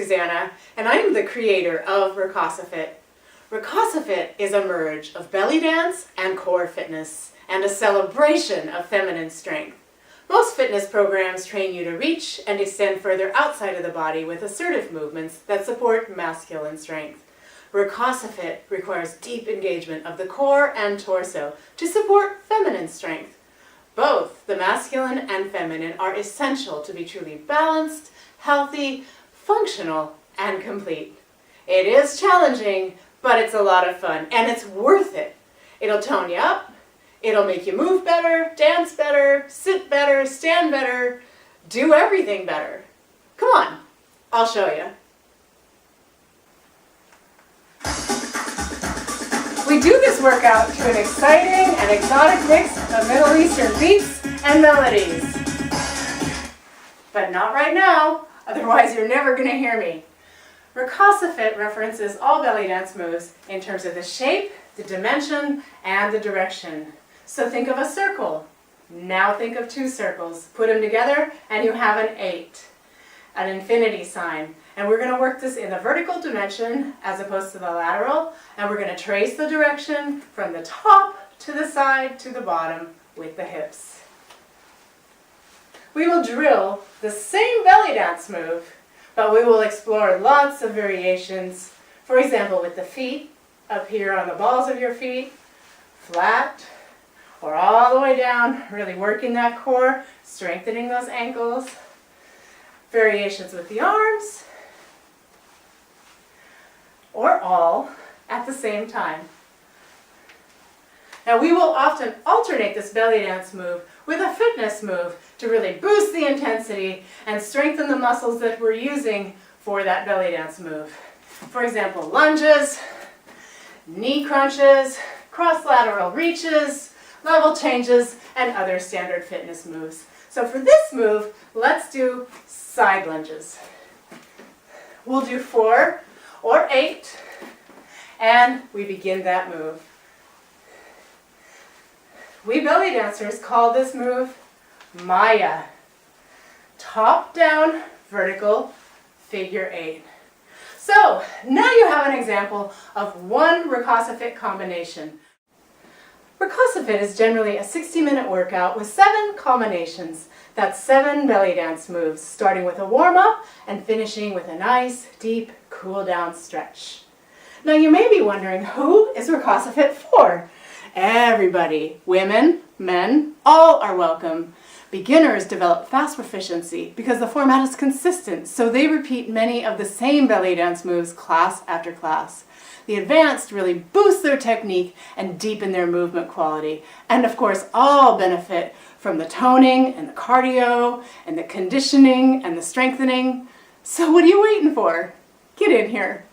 Suzanna, and I'm the creator of RakasaFit. RakasaFit is a merge of belly dance and core fitness, and a celebration of feminine strength. Most fitness programs train you to reach and extend further outside of the body with assertive movements that support masculine strength. RakasaFit requires deep engagement of the core and torso to support feminine strength. Both the masculine and feminine are essential to be truly balanced, healthy, functional, and complete. It is challenging, but it's a lot of fun, and it's worth it. It'll tone you up, it'll make you move better, dance better, sit better, stand better, do everything better. Come on, I'll show you. We do this workout to an exciting and exotic mix of Middle Eastern beats and melodies. But not right now, otherwise you're never going to hear me. RakasaFit references all belly dance moves in terms of the shape, the dimension, and the direction. So think of a circle. Now think of two circles. Put them together and you have an 8, an infinity sign. And we're going to work this in the vertical dimension as opposed to the lateral. And we're going to trace the direction from the top to the side to the bottom with the hips. We will drill the same belly dance move, but we will explore lots of variations. For example, with the feet, up here on the balls of your feet, flat, or all the way down, really working that core, strengthening those ankles. Variations with the arms, or all at the same time. Now we will often alternate this belly dance move with a fitness move to really boost the intensity and strengthen the muscles that we're using for that belly dance move. For example, lunges, knee crunches, cross lateral reaches, level changes, and other standard fitness moves. So for this move, let's do side lunges. We'll do 4 or 8, and we begin that move. We belly dancers call this move Maya, top down vertical figure 8. So now you have an example of one RakasaFit combination. RakasaFit is generally a 60-minute workout with 7 combinations. That's 7 belly dance moves, starting with a warm-up and finishing with a nice, deep, cool-down stretch. Now you may be wondering, who is RakasaFit for? Everybody, women, men, all are welcome. Beginners develop fast proficiency because the format is consistent, so they repeat many of the same belly dance moves class after class. The advanced really boost their technique and deepen their movement quality. And of course, all benefit from the toning and the cardio and the conditioning and the strengthening. So what are you waiting for? Get in here.